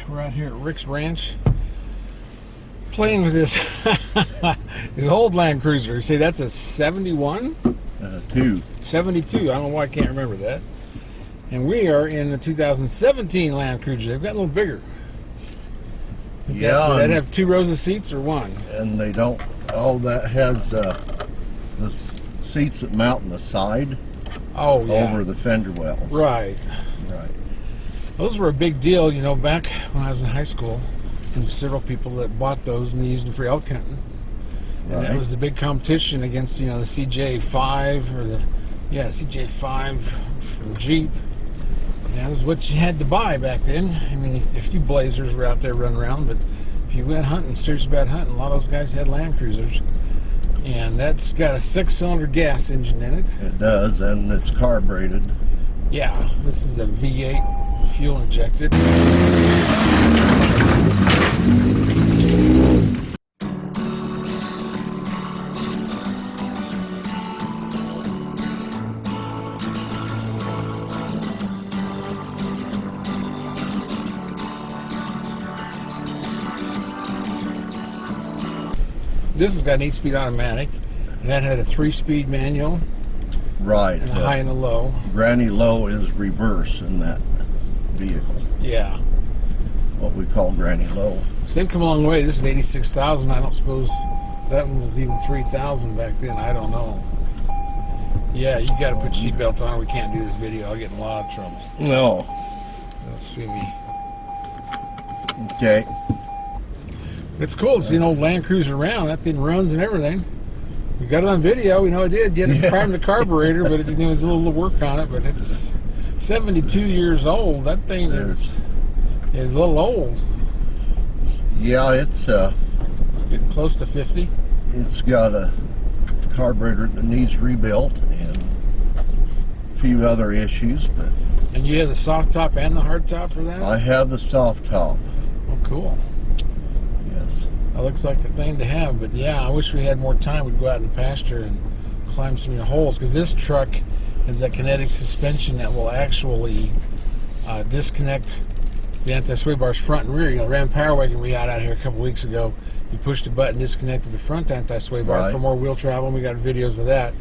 We're out here at Rick's Ranch playing with this this old Land Cruiser. See, that's a 71? 72. I don't know why I can't remember that. And we are in the 2017 Land Cruiser. They've gotten a little bigger. Yeah. Does that have 2 rows of seats or 1? And they don't. Oh, that has the seats that mount on the side. Oh, yeah. Over the fender wells. Right. Right. Those were a big deal, you know, back when I was in high school. And several people that bought those and they used them for elk hunting. And that was the big competition against, you know, the CJ5 or the, CJ5 from Jeep. And that was what you had to buy back then. I mean, a few Blazers were out there running around, but if you went hunting, serious about hunting, a lot of those guys had Land Cruisers. And that's got a 6-cylinder gas engine in it. It does, and it's carbureted. Yeah, this is a V8 fuel injected. This has got an 8-speed automatic, and that had a 3-speed manual. Right. And a high and a low. Granny low is reverse in that vehicle. Yeah. What we call granny low. So they've come a long way. This is 86,000. I don't suppose that one was even 3,000 back then. I don't know. Yeah, you got to put your seatbelt on. We can't do this video. I'll get in a lot of trouble. No. They'll see me. Okay. It's cool to see an old Land Cruiser around. That thing runs and everything. We got it on video. We know it did. You had to prime the carburetor, but it was a little work on it. But it's 72 years old. That thing is a little old. Yeah, it's getting close to 50. It's got a carburetor that needs rebuilt and a few other issues. But and you have the soft top and the hard top for that? I have the soft top. Oh, cool. Yes. That looks like the thing to have, but yeah, I wish we had more time. We'd go out in the pasture and climb some of the holes, because this truck has that kinetic suspension that will actually disconnect the anti-sway bars front and rear. You know, Ram Power Wagon we had out here a couple weeks ago, you pushed a button, disconnected the front anti-sway bar for more wheel travel, and we got videos of that.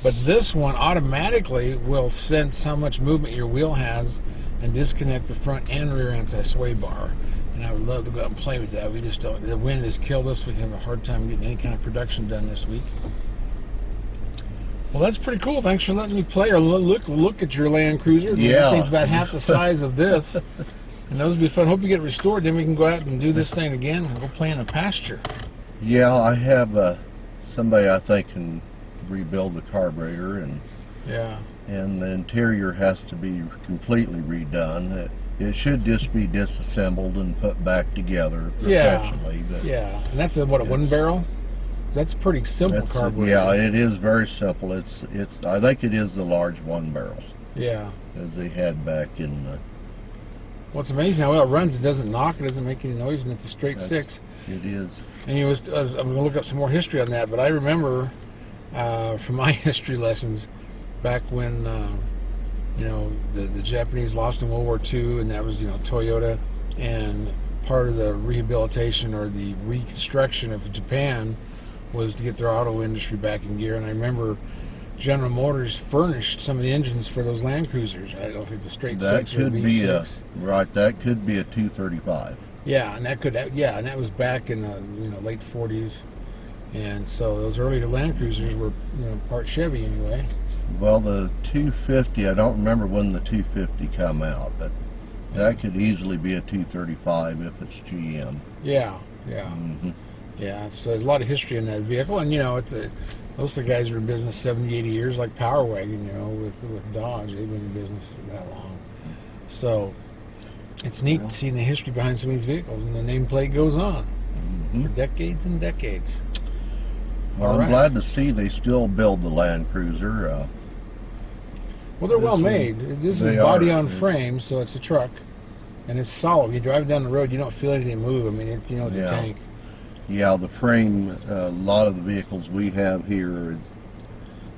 But this one automatically will sense how much movement your wheel has and disconnect the front and rear anti-sway bar. And I would love to go out and play with that. We just don't. The wind has killed us. We have a hard time getting any kind of production done this week. Well, that's pretty cool. Thanks for letting me play or look at your Land Cruiser. Yeah. That thing's about half the size of this. And those would be fun. Hope you get restored. Then we can go out and do this thing again and go play in a pasture. Yeah, I have somebody I think can rebuild the carburetor, and the interior has to be completely redone. It should just be disassembled and put back together professionally. But and that's a wooden barrel. That's a pretty simple carburetor. Yeah, it is very simple. It's. I think it is the large 1 barrel. Yeah. As they had back in. Well, it's amazing how well it runs. It doesn't knock. It doesn't make any noise, and it's a straight 6. It is. And I'm going to look up some more history on that, but I remember from my history lessons back when. The Japanese lost in World War II, and that was, Toyota, and part of the rehabilitation or the reconstruction of Japan was to get their auto industry back in gear. And I remember General Motors furnished some of the engines for those Land Cruisers. I don't know if it's a straight 6 or a V6. That could be a 235. Yeah, and that was back in the late 40s. And so those earlier Land Cruisers were, part Chevy anyway. Well, the 250, I don't remember when the 250 come out, but that could easily be a 235 if it's GM. Yeah. So there's a lot of history in that vehicle, and most of the guys are in business 70, 80 years, like Power Wagon, with Dodge. They've been in business that long. So it's neat seeing the history behind some of these vehicles, and the nameplate goes on for decades and decades. Well, I'm glad to see they still build the Land Cruiser. Well, they're well made. This is body on frame, so it's a truck, and it's solid. You drive down the road, you don't feel anything move. I mean, it's a tank. Yeah, the frame. A lot of the vehicles we have here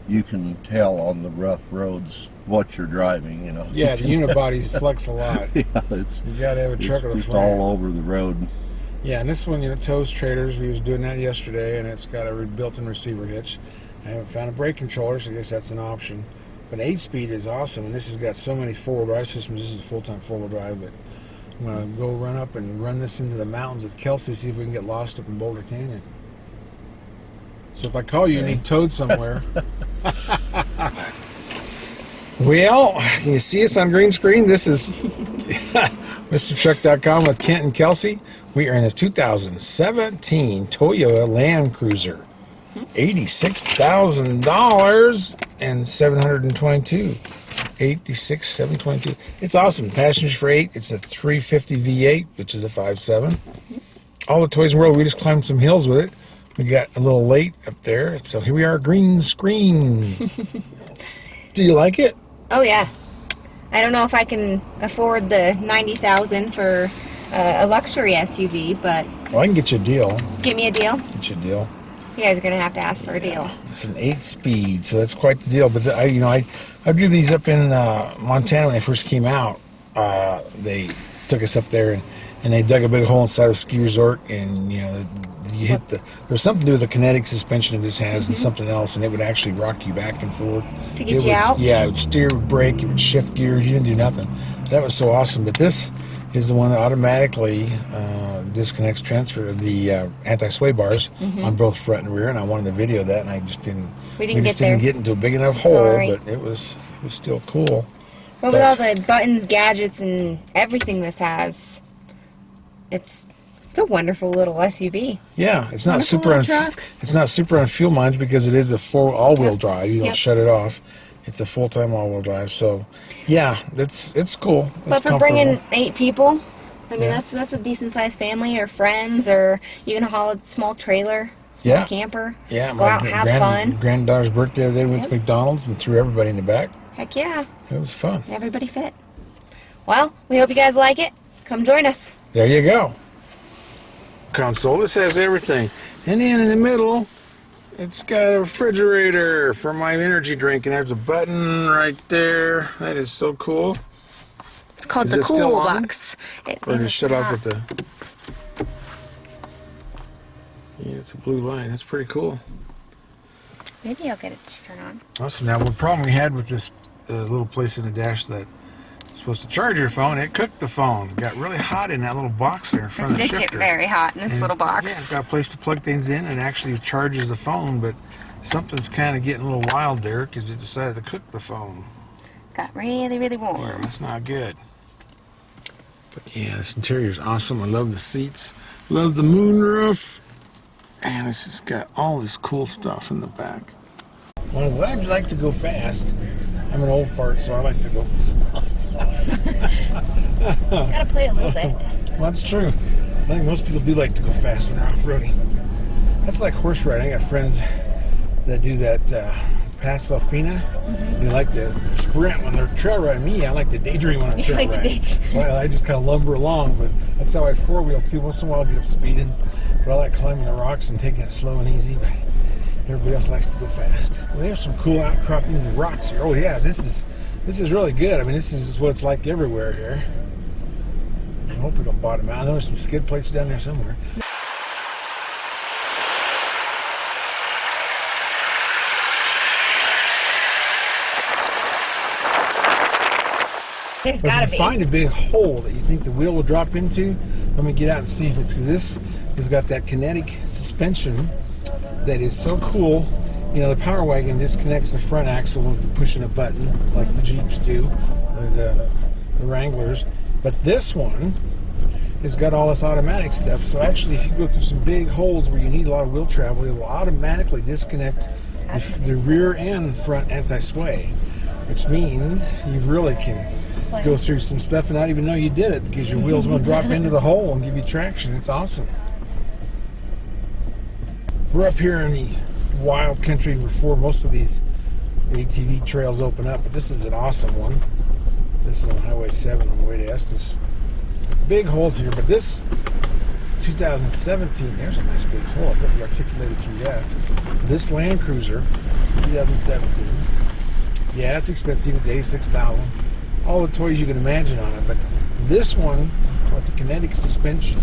you can tell on the rough roads what you're driving, you know. Yeah, the unibodies flex a lot. Yeah, you got to have a truck with a just front. all over the road. Yeah, and this one, tows trailers. We was doing that yesterday, and it's got a built-in receiver hitch. I haven't found a brake controller, so I guess that's an option. But 8-speed is awesome, and this has got so many four-wheel drive systems. This is a full-time four-wheel drive, but I'm going to go run up and run this into the mountains with Kelsey, see if we can get lost up in Boulder Canyon. So if I call you, you need towed somewhere. Well, can you see us on green screen? This is MrTruck.com with Kent and Kelsey. We are in a 2017 Toyota Land Cruiser. $86,000 and 722. 86,722. It's awesome. Passengers for 8. It's a 350 V8, which is a 5.7. All the toys in the world. We just climbed some hills with it. We got a little late up there, so here we are, green screen. Do you like it? Oh yeah. I don't know if I can afford the $90,000 for a luxury SUV, but well, I can get you a deal. Give me a deal. Get you a deal. You guys are gonna have to ask for a deal. It's an 8-speed, so that's quite the deal. But I drew these up in Montana when they first came out. They took us up there and they dug a big hole inside of a ski resort, and you hit there's something to do with the kinetic suspension this has and something else, and it would actually rock you back and forth to get you out. Yeah, it would steer, it would brake, it would shift gears. You didn't do nothing. That was so awesome. But this is the one that automatically disconnects, transfer the anti-sway bars on both front and rear, and I wanted to video that, and I just didn't. We didn't get into a big enough hole, but it was still cool. Well, with all the buttons, gadgets, and everything this has, it's a wonderful little SUV. Yeah, it's not super on fuel mileage because it is a all-wheel drive. You don't shut it off. It's a full-time all-wheel drive. So, yeah, it's cool. But for bringing 8 people, I mean that's a decent-sized family or friends, or you can haul a small trailer, small camper. Yeah, go out and have fun. Granddaughter's birthday, they went to McDonald's and threw everybody in the back. Heck yeah! It was fun. Everybody fit. Well, we hope you guys like it. Come join us. There you go. Console. This has everything. And then in the middle, it's got a refrigerator for my energy drink, and there's a button right there. That is so cool. It's called the Cool Box. Or just shut off with the... Yeah, it's a blue line. That's pretty cool. Maybe I'll get it to turn on. Awesome. Now, the problem we had with this little place in the dash that supposed to charge your phone, it cooked the phone. It got really hot in that little box there in front of the shifter. It did get very hot in this little box. Yeah, it's got a place to plug things in and actually charges the phone, but something's kind of getting a little wild there because it decided to cook the phone. Got really, really warm. Yeah, that's not good. But yeah, this interior is awesome. I love the seats. Love the moonroof. And it's just got all this cool stuff in the back. Well, I'm glad you like to go fast. I'm an old fart, so I like to go Gotta play a little bit. Well, that's true. I think most people do like to go fast when they're off-roading. That's like horse riding. I got friends that do that Pass Alfina. They like to sprint when they're trail riding. Me, I like to daydream when I'm trail riding. So I just kind of lumber along, but that's how I four-wheel too. Once in a while I get up speeding, but I like climbing the rocks and taking it slow and easy. But everybody else likes to go fast. Well, there's some cool outcroppings of rocks here. Oh yeah, this is really good. I mean, this is what it's like everywhere here. I hope we don't bottom out. I know there's some skid plates down there somewhere. There's got to be. If you find a big hole that you think the wheel will drop into, let me get out and see if it's, because this has got that kinetic suspension that is so cool. You know, the Power Wagon disconnects the front axle with pushing a button like the Jeeps do, or the Wranglers. But this one has got all this automatic stuff. So actually, if you go through some big holes where you need a lot of wheel travel, it will automatically disconnect the rear and front anti-sway, which means you really can go through some stuff and not even know you did it because your wheels will drop into the hole and give you traction. It's awesome. We're up here in the wild country before most of these ATV trails open up, but this is an awesome one. This is on Highway 7 on the way to Estes. Big holes here, but this 2017, there's a nice big hole. I bet we articulated through that. This Land Cruiser 2017. Yeah, it's expensive. It's $86,000. All the toys you can imagine on it, but this one with the kinetic suspension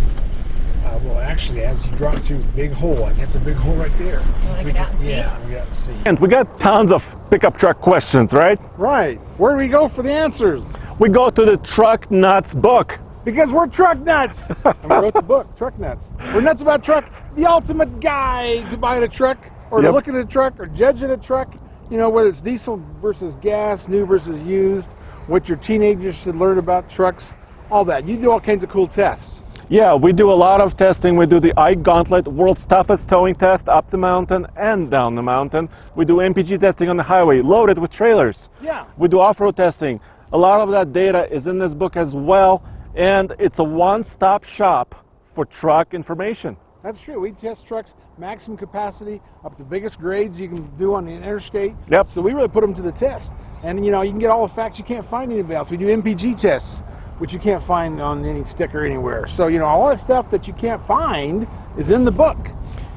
will actually, as you drop through a big hole, like that's a big hole right there. You want to get out and see? Yeah, we got to see. And we got tons of pickup truck questions, right? Right. Where do we go for the answers? We go to the Truck Nuts book. Because we're truck nuts. And we wrote the book, Truck Nuts. We're nuts about truck. The ultimate guide to buying a truck, or to looking at a truck, or judging a truck. You know, whether it's diesel versus gas, new versus used, what your teenagers should learn about trucks, all that. You do all kinds of cool tests. Yeah, we do a lot of testing. We do the iGauntlet, world's toughest towing test, up the mountain and down the mountain. We do MPG testing on the highway, loaded with trailers. Yeah. We do off-road testing. A lot of that data is in this book as well, and it's a one-stop shop for truck information. That's true. We test trucks, maximum capacity, up to the biggest grades you can do on the interstate. Yep. So we really put them to the test. And, you know, you can get all the facts you can't find anywhere else. We do MPG tests, which you can't find on any sticker anywhere. So, you know, all that stuff that you can't find is in the book.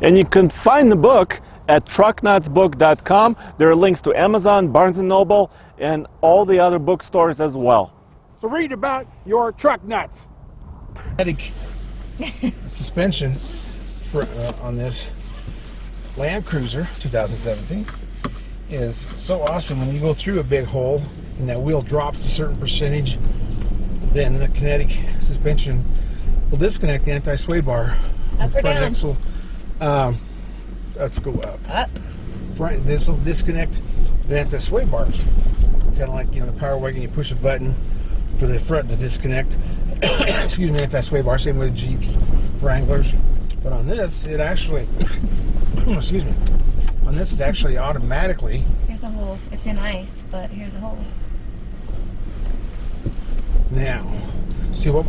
And you can find the book at trucknutsbook.com. There are links to Amazon, Barnes & Noble, and all the other bookstores as well. So read about your truck nuts. Kinetic suspension for, on this Land Cruiser 2017 is so awesome. When you go through a big hole and that wheel drops a certain percentage, then the kinetic suspension will disconnect the anti-sway bar. Up or front down? axle. Let's go up. Up. Front. This will disconnect the anti-sway bars. Kind of like, you know, the Power Wagon. You push a button for the front to disconnect. Excuse me, anti-sway bar. Same with Jeeps, Wranglers. But on this, it actually. Excuse me. On this, it actually automatically. Here's a hole. It's in ice, but here's a hole. Now, see what.